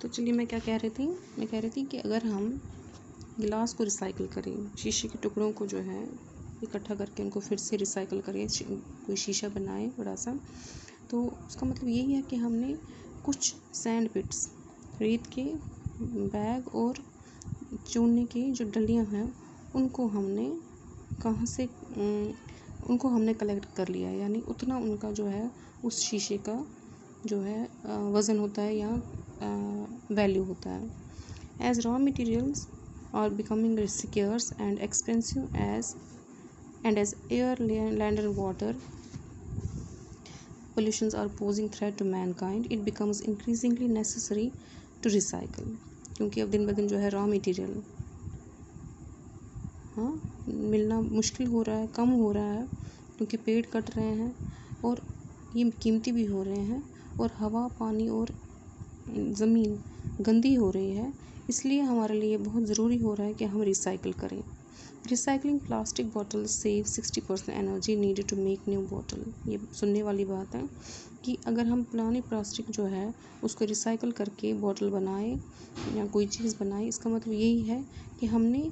तो चलिए मैं क्या कह रही थी, मैं कह रही थी कि अगर हम गिलास को रिसाइकिल करें, शीशे के टुकड़ों को जो है इकट्ठा करके उनको फिर से रिसाइकिल करें, कोई शीशा बनाए बड़ा सा, तो उसका मतलब यही है कि हमने कुछ सैंड पिट्स, रेत के बैग और चूने की जो डलियां हैं उनको हमने कहाँ से उनको हमने कलेक्ट कर लिया, यानी उतना उनका जो है उस शीशे का जो है वज़न होता है या वैल्यू होता है. As raw materials are becoming scarce and expensive as air, land and water pollutions are posing threat to mankind, it becomes increasingly necessary to recycle. क्योंकि अब दिन ब दिन जो है रॉ मटेरियल मिलना मुश्किल हो रहा है, कम हो रहा है, क्योंकि पेड़ कट रहे हैं और ये कीमती भी हो रहे हैं, और हवा, पानी और ज़मीन गंदी हो रही है. इसलिए हमारे लिए बहुत ज़रूरी हो रहा है कि हम रिसाइकिल करें. Recycling plastic bottle save 60% energy needed to make new bottle. ये सुनने वाली बात है कि अगर हम पुरानी प्लास्टिक जो है उसको रिसाइकिल करके बॉटल बनाए या कोई चीज़ बनाए, इसका मतलब यही है कि हमने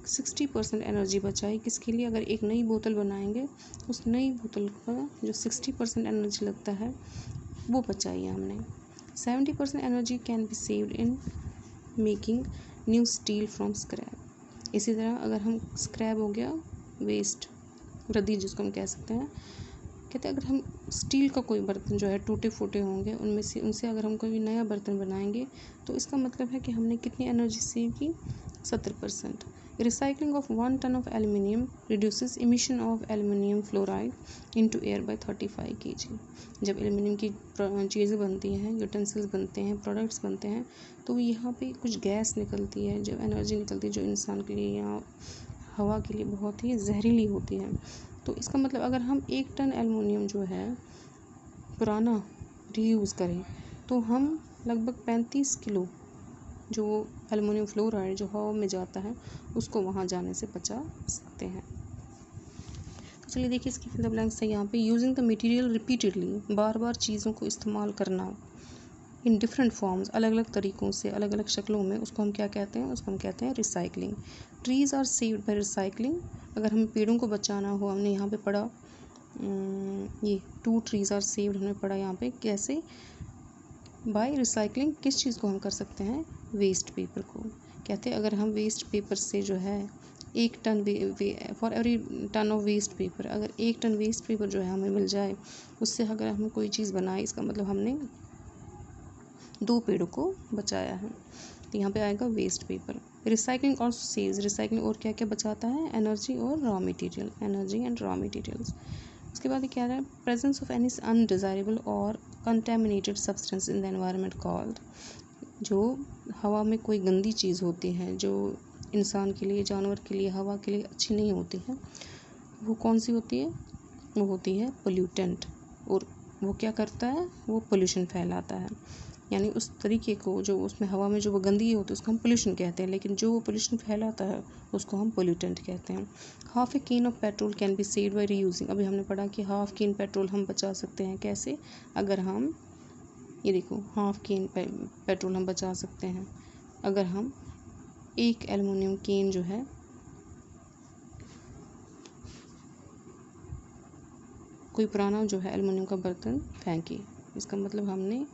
60% एनर्जी बचाई. किसके लिए? अगर एक नई बोतल बनाएंगे, उस नई बोतल का जो 60% एनर्जी लगता है वो बचाई है हमने. 70% energy can be saved in making new steel from scrap. इसी तरह अगर हम स्क्रैप हो गया वेस्ट, रद्दी जिसको हम कह सकते हैं, कहते हैं अगर हम स्टील का कोई बर्तन जो है टूटे फूटे होंगे उनसे अगर हम कोई नया बर्तन बनाएंगे तो इसका मतलब है कि हमने कितनी एनर्जी सेव की? 70%. Recycling of 1 ton of aluminium reduces emission of aluminium fluoride into air by 35 kg. जब एल्यूमिनियम की चीज़ें बनती हैं, यूटेंसिल्स बनते हैं, प्रोडक्ट्स बनते हैं, तो यहाँ पे कुछ गैस निकलती है, जो एनर्जी निकलती है, जो इंसान के लिए या हवा के लिए बहुत ही जहरीली होती है. तो इसका मतलब अगर हम 1 टन एल्युमिनियम जो है पुराना रीयूज़ करें तो हम लगभग 35 किलो जो एल्युमिनियम फ्लोराइड जो हवा में जाता है उसको वहाँ जाने से बचा सकते हैं. तो चलिए देखिए इसकी फिल द ब्लैंक्स है. यहाँ पे यूजिंग द मटेरियल रिपीटेडली, बार बार चीज़ों को इस्तेमाल करना इन डिफरेंट फॉर्म्स, अलग अलग तरीक़ों से, अलग अलग शक्लों में, उसको हम क्या कहते हैं? उसको हम कहते हैं recycling. Trees are saved by recycling. अगर हमें पेड़ों को बचाना हो, हमने यहाँ पे पढ़ा ये 2 trees आर सेव्ड, हमने पढ़ा यहाँ पे कैसे बाय रिसाइकलिंग. किस चीज़ को हम कर सकते हैं? वेस्ट पेपर को. कहते हैं अगर हम वेस्ट पेपर से जो है 1 ton for every ton of waste paper, अगर 1 टन वेस्ट पेपर जो है हमें मिल जाए, उससे अगर हम कोई चीज़ बनाए, इसका मतलब हमने 2 पेड़ों को बचाया है. तो यहाँ पे आएगा वेस्ट पेपर. रिसाइकलिंग और सेव्स, रिसाइकलिंग और क्या क्या बचाता है? एनर्जी और raw material, energy and raw materials. उसके बाद क्या है? प्रेजेंस ऑफ एनी अनडिज़ायरेबल और contaminated substance in the environment called. जो हवा में कोई गंदी चीज़ होती है जो इंसान के लिए, जानवर के लिए, हवा के लिए अच्छी नहीं होती है, वो कौन सी होती है? वो होती है पोल्यूटेंट. और वो क्या करता है? वो पोल्यूशन फैलाता है. यानी उस तरीके को जो उसमें हवा में जो वो गंदगी होती है उसको हम पोल्यूशन कहते हैं, लेकिन जो वो पोल्यूशन फैलाता है उसको हम पोल्यूटेंट कहते हैं. Half a can of petrol can be saved by reusing. अभी हमने पढ़ा कि हाफ केन पेट्रोल हम बचा सकते हैं. कैसे? अगर हम ये देखो, हाफ केन पेट्रोल हम बचा सकते हैं अगर हम एक एल्युमिनियम केन जो है कोई पुराना जो है एल्युमिनियम का बर्तन फेंके. इसका मतलब हमने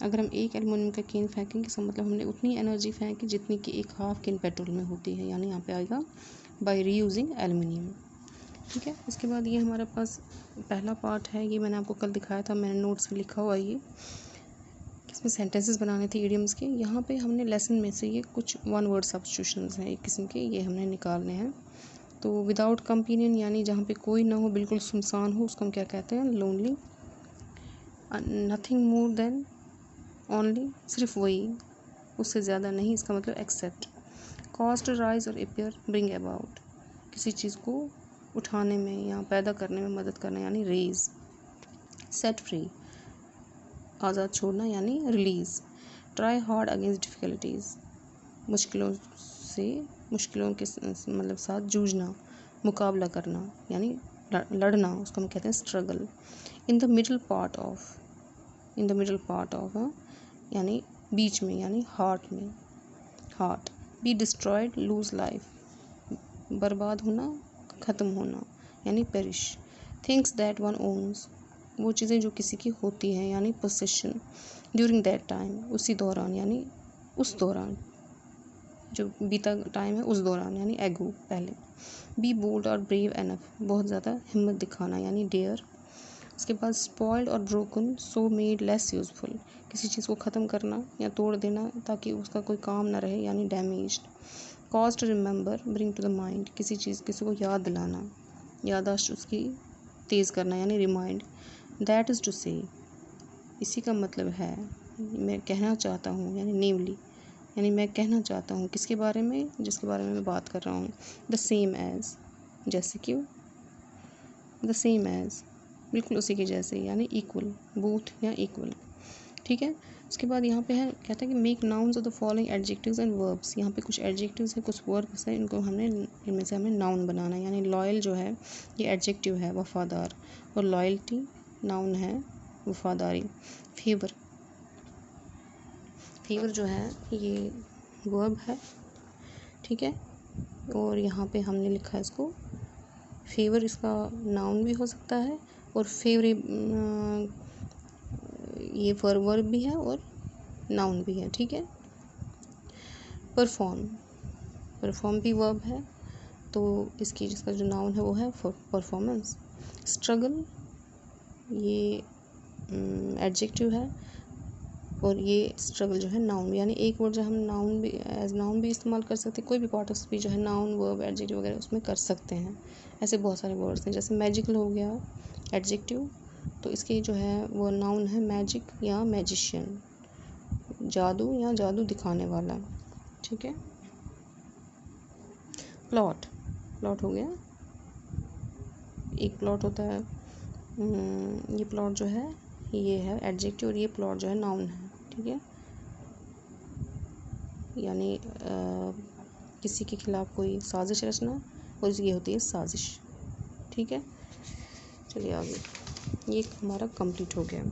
अगर हम एक एल्युमिनियम का केन फेंकेंगे, इसका मतलब हमने उतनी एनर्जी फेंकी जितनी कि एक हाफ केन पेट्रोल में होती है. यानी यहाँ पे आएगा बाय रीयूजिंग एल्युमिनियम. ठीक है. इसके बाद ये हमारे पास पहला पार्ट है, ये मैंने आपको कल दिखाया था, मैंने नोट्स में लिखा हुआ. ये इसमें सेंटेंसेस बनाने थे इडियम्स के. यहाँ पे हमने लेसन में से ये कुछ 1 word सब्स्टिट्यूशंस हैं एक किस्म के, ये हमने निकालने हैं. तो विदाउट कंपेनियन यानी जहाँ पे कोई ना हो, बिल्कुल सुनसान हो, उसको हम क्या कहते हैं? Lonely. Nothing more than only, सिर्फ वही, उससे ज़्यादा नहीं, इसका मतलब एक्सेप्ट. कॉस्ट राइज और अपियर ब्रिंग अबाउट, किसी चीज़ को उठाने में या पैदा करने में मदद करना यानी रेज. सेट फ्री, आज़ाद छोड़ना यानी release. Try hard against difficulties, मुश्किलों के मतलब साथ जूझना, मुकाबला करना यानी लड़ना, उसको हम कहते हैं struggle. In the middle part of यानी बीच में, यानी हार्ट में, heart. Be destroyed, lose life, बर्बाद होना, ख़त्म होना, यानी perish. Things that one owns, वो चीज़ें जो किसी की होती हैं, यानी पोसेशन। ड्यूरिंग दैट टाइम, उसी दौरान, यानी उस दौरान, जो बीता टाइम है उस दौरान, यानी एगो, पहले। बी बोल्ड और ब्रेव एनफ, बहुत ज़्यादा हिम्मत दिखाना, यानी डेयर। उसके बाद स्पॉइल्ड और broken, so made less useful, किसी चीज़ को ख़त्म करना या तोड़ देना ताकि उसका कोई काम ना रहे, यानी damaged. Cause to remember, bring to the mind, किसी चीज़, किसी को याद दिलाना, याददाश्त उसकी तेज़ करना, यानी रिमाइंड। दैट इज़ टू से, इसी का मतलब है, मैं कहना चाहता हूँ, यानी नेमली, यानी मैं कहना चाहता हूँ किसके बारे में, जिसके बारे में मैं बात कर रहा हूँ। द सेम एज़, जैसे कि, द सेम एज़, बिल्कुल उसी के जैसे, यानी इक्वल, बोथ या इक्वल। ठीक है। उसके बाद यहाँ पे है, कहता है कि make nouns of the following adjectives and verbs. यहाँ पे कुछ एडजेक्टिव्स हैं, कुछ वर्ब्स हैं, इनमें से हमें नाउन बनाना है। यानी लॉयल जो है ये एडजेक्टिव है, वफादार, और लॉयल्टी नाउन है, वफादारी। फेवर, फेवर जो है ये वर्ब है, ठीक है। और यहाँ पे हमने लिखा है इसको फेवर, इसका नाउन भी हो सकता है और ये वर्ब भी है और नाउन भी है, ठीक है। परफॉर्म भी वर्ब है, तो इसकी जिसका जो नाउन है वो है परफॉर्मेंस। स्ट्रगल ये एडजेक्टिव है और ये स्ट्रगल जो है नाउन, यानी एक वर्ड जो हम नाउन भी एज नाउन भी इस्तेमाल कर सकते हैं, कोई भी पार्ट ऑफ स्पीच जो है नाउन वर्ब एडजेक्टिव वगैरह उसमें कर सकते हैं। ऐसे बहुत सारे वर्ड्स हैं, जैसे मैजिकल हो गया एडजेक्टिव, तो इसकी जो है वो नाउन है मैजिक या मैजिशियन, जादू या जादू दिखाने वाला, ठीक है। प्लॉट हो गया, एक प्लॉट होता है, ये प्लॉट जो है ये है एडजेक्टिव और ये प्लॉट जो है नाउन है, ठीक है। यानी किसी के खिलाफ कोई साजिश रचना, और ये होती है साजिश, ठीक है। चलिए आगे, ये हमारा कंप्लीट हो गया।